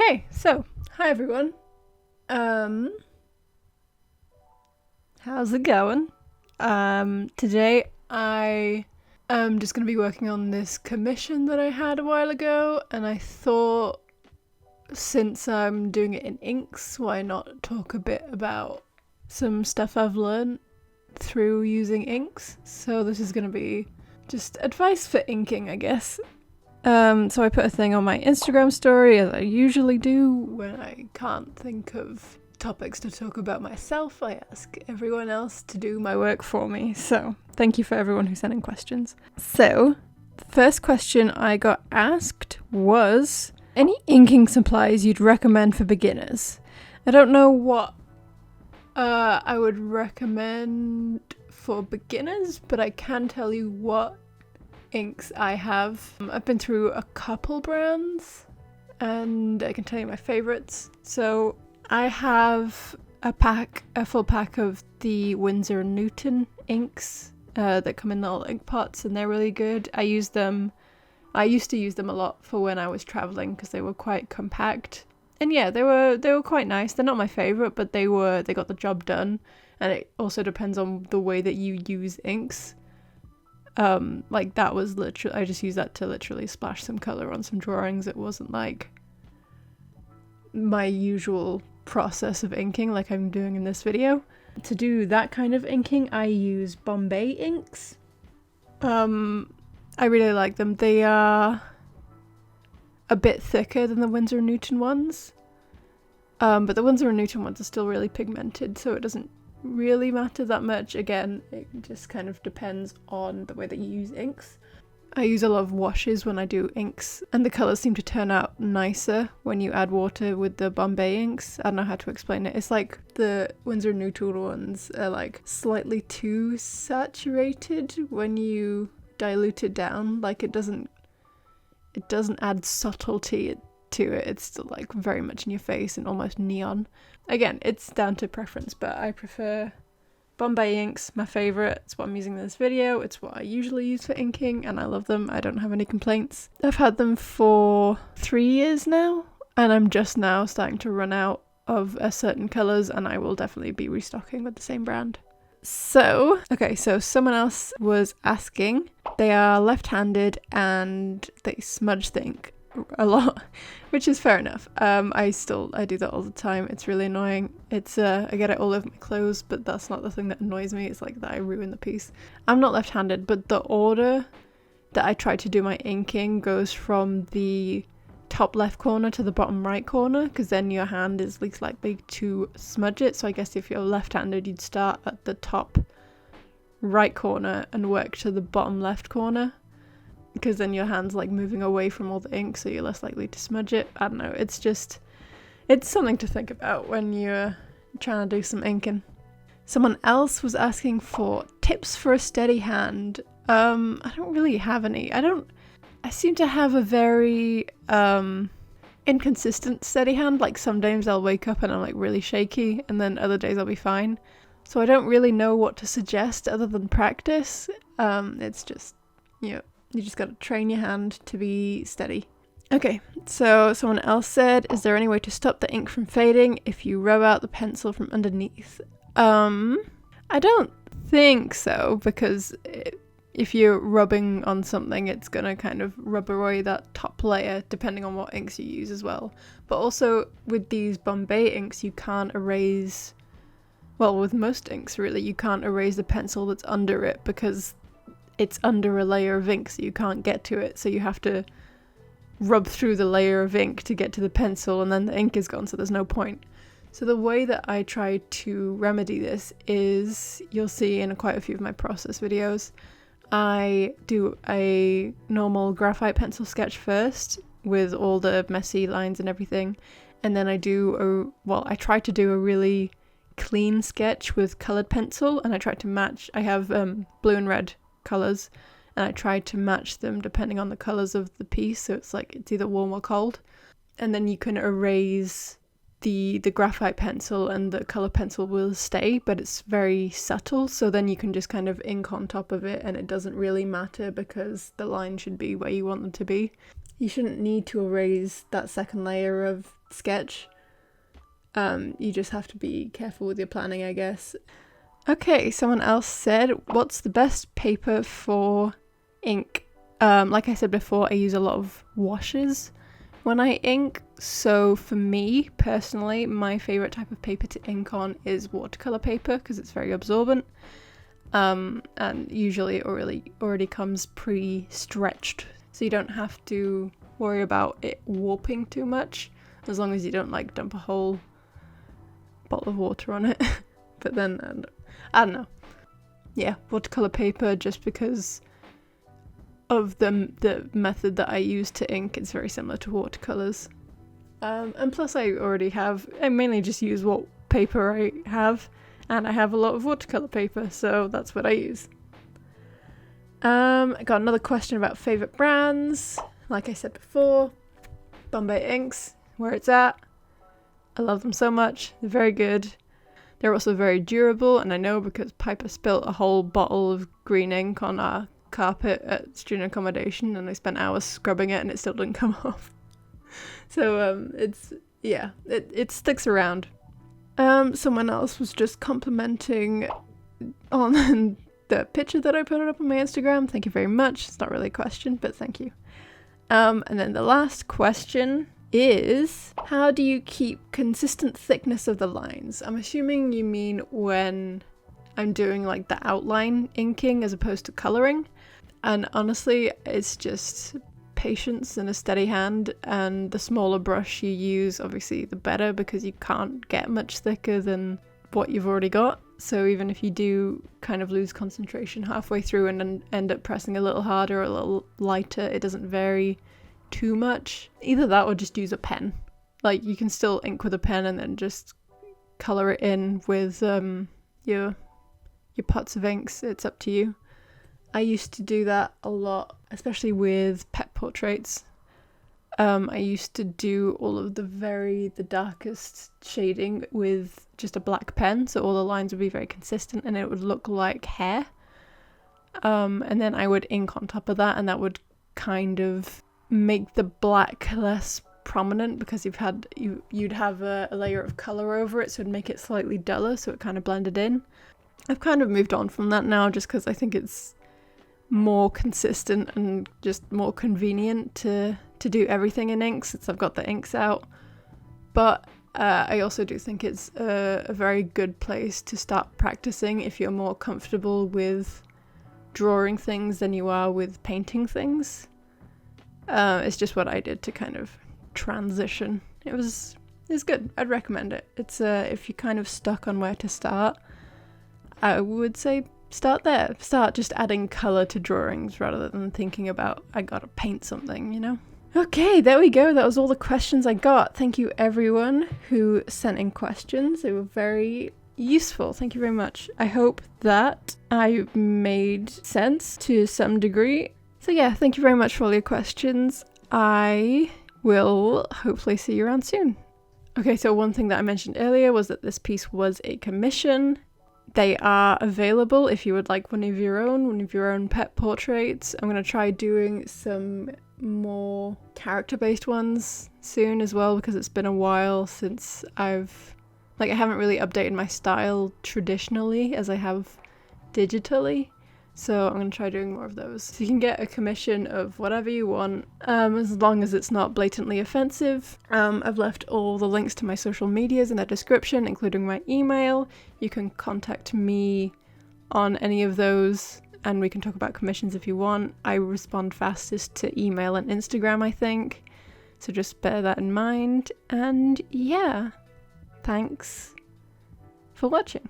Okay, so hi everyone. How's it going? Today I am just gonna be working on this commission that I had a while ago, and I thought since I'm doing it in inks, why not talk a bit about some stuff I've learned through using inks. So this is gonna be just advice for inking, I guess. So I put a thing on my Instagram story, as I usually do when I can't think of topics to talk about myself. I ask everyone else to do my work for me. So thank you for everyone who sent in questions. So the first question I got asked was, any inking supplies you'd recommend for beginners? I don't know what I would recommend for beginners, but I can tell you what inks I have. I've been through a couple brands and I can tell you my favorites. So I have a full pack of the Winsor & Newton inks that come in little ink pots, and they're really good. I used to use them a lot for when I was traveling because they were quite compact. And yeah, they were quite nice. They're not my favorite, but they got the job done. And it also depends on the way that you use inks. Like that was literally, I just used that to literally splash some color on some drawings. It wasn't like my usual process of inking like I'm doing in this video. To do that kind of inking, I use Bombay inks. I really like them. They are a bit thicker than the Winsor & Newton ones. But the Winsor & Newton ones are still really pigmented, so it doesn't really matter that much. Again, it just kind of depends on the way that you use inks. I use a lot of washes when I do inks, and the colours seem to turn out nicer when you add water with the Bombay inks. I don't know how to explain it. It's like the Winsor & Newton ones are like slightly too saturated when you dilute it down. Like it doesn't add subtlety to it. It's still like very much in your face and almost neon. Again, it's down to preference, but I prefer Bombay inks, my favourite. It's what I'm using in this video. It's what I usually use for inking, and I love them. I don't have any complaints. I've had them for 3 years now, and I'm just now starting to run out of certain colours, and I will definitely be restocking with the same brand. So someone else was asking, they are left-handed and they smudge the ink a lot, which is fair enough. I do that all the time. It's really annoying. It's I get it all over my clothes, but that's not the thing that annoys me. It's like that I ruin the piece. I'm not left-handed, but the order that I try to do my inking goes from the top left corner to the bottom right corner, because then your hand is least likely to smudge it. So I guess if you're left-handed, you'd start at the top right corner and work to the bottom left corner, because then your hand's like moving away from all the ink, so you're less likely to smudge it. I don't know, it's something to think about when you're trying to do some inking. Someone else was asking for tips for a steady hand. I don't really have any. I seem to have a very inconsistent steady hand. Like some days I'll wake up and I'm like really shaky, and then other days I'll be fine. So I don't really know what to suggest other than practice. It's just, you just gotta train your hand to be steady. Okay, so someone else said, is there any way to stop the ink from fading if you rub out the pencil from underneath? I don't think so, because if you're rubbing on something, it's gonna kind of rub away that top layer, depending on what inks you use as well. But also with these Bombay inks, you can't erase, well, with most inks really, you can't erase the pencil that's under it, because it's under a layer of ink, so you can't get to it. So you have to rub through the layer of ink to get to the pencil, and then the ink is gone, so there's no point. So the way that I try to remedy this is, you'll see in quite a few of my process videos, I do a normal graphite pencil sketch first with all the messy lines and everything, and then I try to do a really clean sketch with coloured pencil, and I try to match, I have blue and red colours, and I try to match them depending on the colours of the piece, so it's like it's either warm or cold. And then you can erase the graphite pencil, and the colour pencil will stay, but it's very subtle, so then you can just kind of ink on top of it, and it doesn't really matter because the line should be where you want them to be. You shouldn't need to erase that second layer of sketch. You just have to be careful with your planning, I guess. Okay, someone else said, what's the best paper for ink? Like I said before, I use a lot of washes when I ink. So for me, personally, my favourite type of paper to ink on is watercolour paper because it's very absorbent. And usually it already comes pre-stretched, so you don't have to worry about it warping too much, as long as you don't like dump a whole bottle of water on it. But then, I don't know. Yeah, watercolour paper, just because of the method that I use to ink, it's very similar to watercolours. And plus I mainly just use what paper I have, and I have a lot of watercolour paper, so that's what I use. I got another question about favourite brands. Like I said before, Bombay Inks, where it's at. I love them so much. They're very good. They're also very durable, and I know because Piper spilt a whole bottle of green ink on our carpet at student accommodation, and I spent hours scrubbing it and it still didn't come off. So it sticks around. Someone else was just complimenting on the picture that I put up on my Instagram. Thank you very much. It's not really a question, but thank you. And then the last question is, how do you keep consistent thickness of the lines? I'm assuming you mean when I'm doing like the outline inking as opposed to colouring. And honestly, it's just patience and a steady hand, and the smaller brush you use, obviously the better, because you can't get much thicker than what you've already got. So even if you do kind of lose concentration halfway through and then end up pressing a little harder or a little lighter, it doesn't vary too much. Either that or just use a pen. Like, you can still ink with a pen and then just colour it in with your pots of inks. It's up to you. I used to do that a lot, especially with pet portraits. I used to do all of the darkest shading with just a black pen, so all the lines would be very consistent and it would look like hair. And then I would ink on top of that, and that would kind of make the black less prominent because you'd have a layer of colour over it, so it'd make it slightly duller, so it kind of blended in. I've kind of moved on from that now, just because I think it's more consistent and just more convenient to do everything in ink since I've got the inks out. But I also do think it's a very good place to start practicing if you're more comfortable with drawing things than you are with painting things. It's just what I did to kind of transition. It's good. I'd recommend it. It's if you're kind of stuck on where to start, I would say start there. Start just adding colour to drawings rather than thinking about, I gotta paint something, you know? Okay, there we go. That was all the questions I got. Thank you everyone who sent in questions. They were very useful. Thank you very much. I hope that I made sense to some degree. So yeah, thank you very much for all your questions. I will hopefully see you around soon. Okay, so one thing that I mentioned earlier was that this piece was a commission. They are available if you would like one of your own pet portraits. I'm going to try doing some more character-based ones soon as well, because it's been a while since I haven't really updated my style traditionally as I have digitally. So I'm going to try doing more of those. So you can get a commission of whatever you want, as long as it's not blatantly offensive. I've left all the links to my social medias in the description, including my email. You can contact me on any of those, and we can talk about commissions if you want. I respond fastest to email and Instagram, I think. So just bear that in mind. And yeah, thanks for watching.